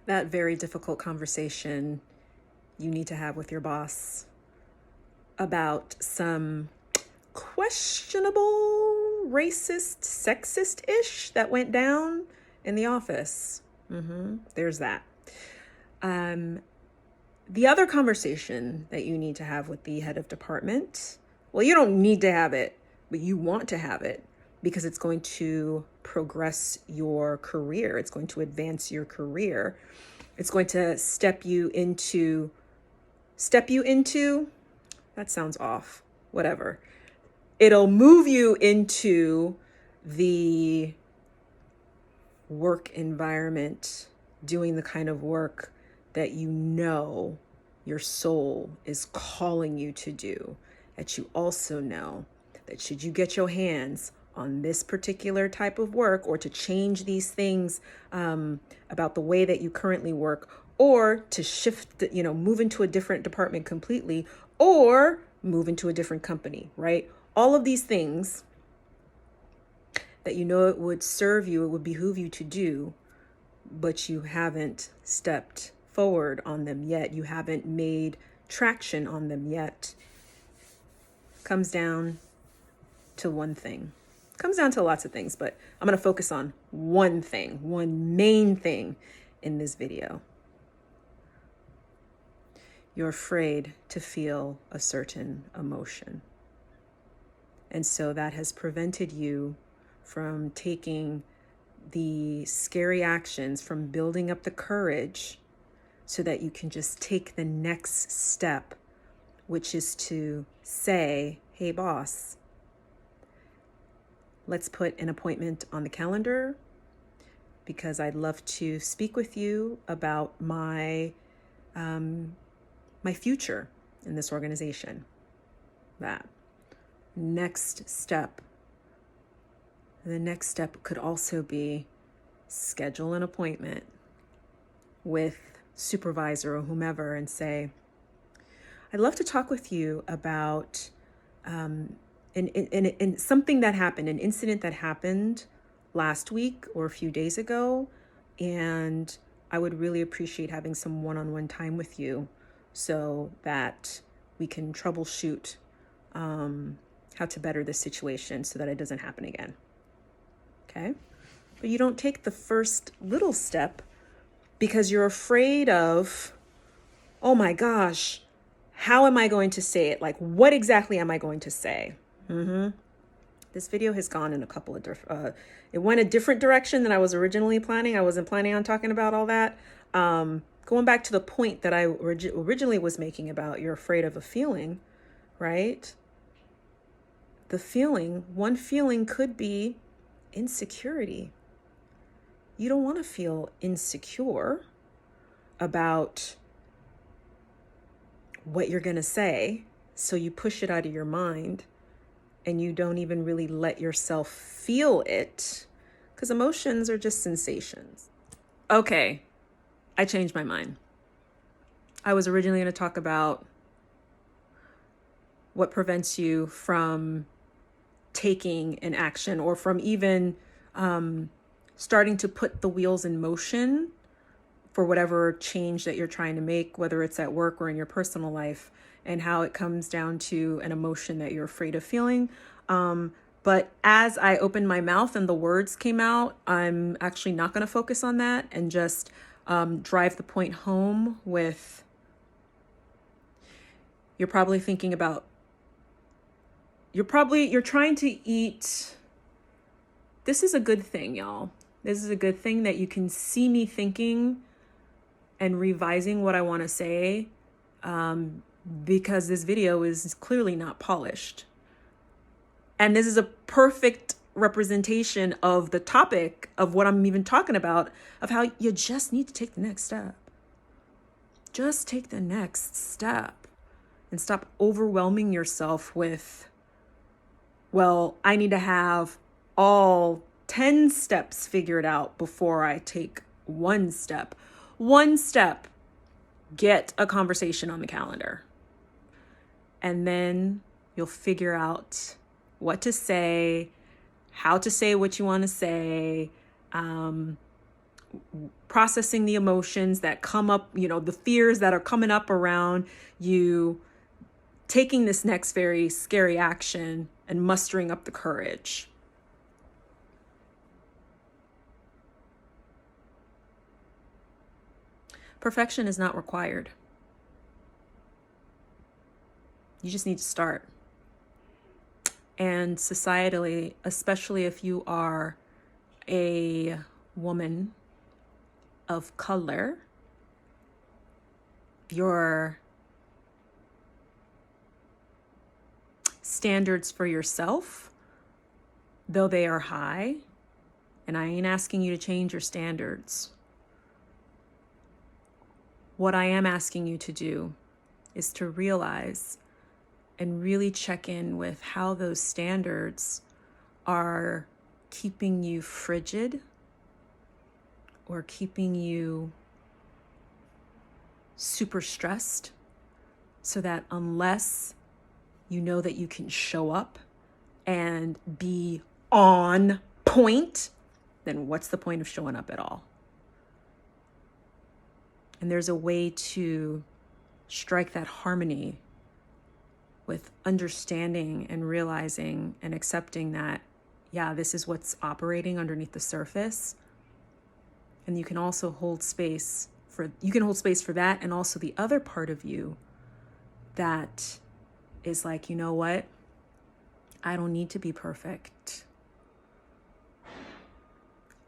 that very difficult conversation you need to have with your boss about some questionable, racist, sexist-ish that went down in the office. There's that. The other conversation that you need to have with the head of department, well, you don't need to have it, but you want to have it because it's going to progress your career. It's going to advance your career. It's going to step you into, that sounds off, whatever. It'll move you into the work environment, doing the kind of work that you know your soul is calling you to do, that you also know that should you get your hands on this particular type of work, or to change these things about the way that you currently work, or to shift, move into a different department completely, or move into a different company, right? All of these things that you know it would serve you, it would behoove you to do, but you haven't stepped forward on them yet. You haven't made traction on them yet. Comes down to one thing. Comes down to lots of things, but I'm going to focus on one thing, one main thing in this video. You're afraid to feel a certain emotion. And so that has prevented you from taking the scary actions, from building up the courage so that you can just take the next step, which is to say, hey, boss, let's put an appointment on the calendar because I'd love to speak with you about my future in this organization. That next step. The next step could also be schedule an appointment with supervisor or whomever and say, I'd love to talk with you about in something that happened, an incident that happened last week or a few days ago, and I would really appreciate having some one-on-one time with you so that we can troubleshoot how to better this situation so that it doesn't happen again. Okay? But you don't take the first little step because you're afraid of, oh my gosh, how am I going to say it? Like, what exactly am I going to say? This video has gone in a couple of different, it went a different direction than I was originally planning. I wasn't planning on talking about all that. Going back to the point that I originally was making about you're afraid of a feeling, right? One feeling could be insecurity. You don't want to feel insecure about what you're going to say, so you push it out of your mind and you don't even really let yourself feel it, because emotions are just sensations. Okay, I changed my mind. I was originally going to talk about what prevents you from taking an action, or from even starting to put the wheels in motion for whatever change that you're trying to make, whether it's at work or in your personal life, and how it comes down to an emotion that you're afraid of feeling. But as I opened my mouth and the words came out, I'm actually not going to focus on that and just drive the point home with, you're probably thinking about, you're trying to eat. This is a good thing, y'all. This is a good thing that you can see me thinking and revising what I want to say, because this video is clearly not polished. And this is a perfect representation of the topic of what I'm even talking about, of how you just need to take the next step. Just take the next step and stop overwhelming yourself with, well, I need to have all 10 steps figured out before I take one step. One step, get a conversation on the calendar. And then you'll figure out what to say, how to say what you want to say, processing the emotions that come up, the fears that are coming up around you, taking this next very scary action and mustering up the courage. Perfection is not required. You just need to start. And societally, especially if you are a woman of color, your standards for yourself, though they are high, and I ain't asking you to change your standards. What I am asking you to do is to realize and really check in with how those standards are keeping you frigid or keeping you super stressed, so that unless you know that you can show up and be on point, then what's the point of showing up at all? And there's a way to strike that harmony with understanding and realizing and accepting that, yeah, this is what's operating underneath the surface. And you can also hold space for that, and also the other part of you that is like, you know what? I don't need to be perfect.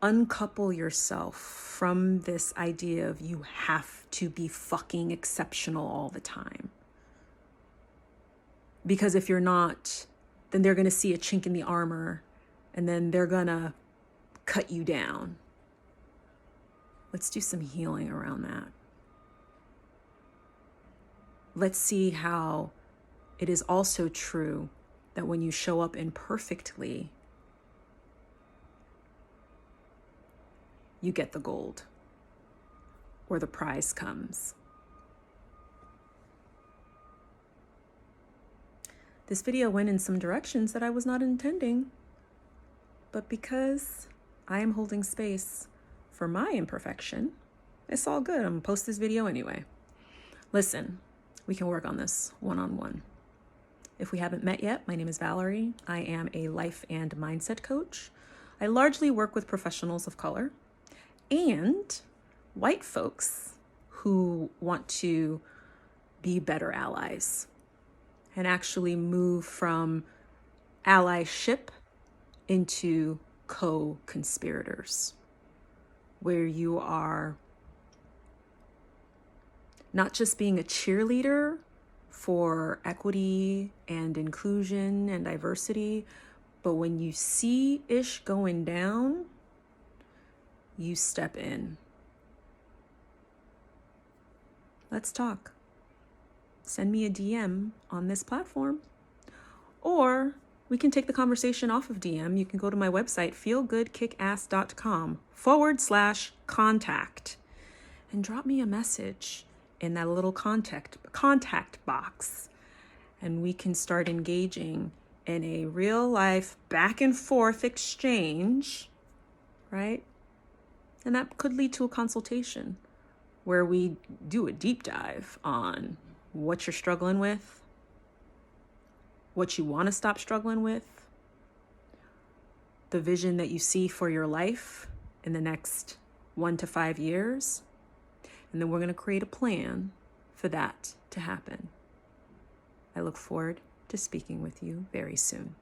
Uncouple yourself from this idea of you have to be fucking exceptional all the time. Because if you're not, then they're going to see a chink in the armor and then they're going to cut you down. Let's do some healing around that. Let's see how it is also true that when you show up imperfectly, you get the gold, or the prize comes. This video went in some directions that I was not intending, but because I am holding space for my imperfection, it's all good. I'm gonna post this video anyway. Listen, we can work on this one-on-one. If we haven't met yet, my name is Valerie. I am a life and mindset coach. I largely work with professionals of color and white folks who want to be better allies and actually move from allyship into co-conspirators, where you are not just being a cheerleader for equity and inclusion and diversity, but when you see ish going down, you step in. Let's talk. Send me a DM on this platform, or we can take the conversation off of DM. You can go to my website, feelgoodkickass.com/contact, and drop me a message in that little contact box, and we can start engaging in a real life back and forth exchange, right? And that could lead to a consultation where we do a deep dive on what you're struggling with, what you want to stop struggling with, the vision that you see for your life in the next 1 to 5 years. And then we're going to create a plan for that to happen. I look forward to speaking with you very soon.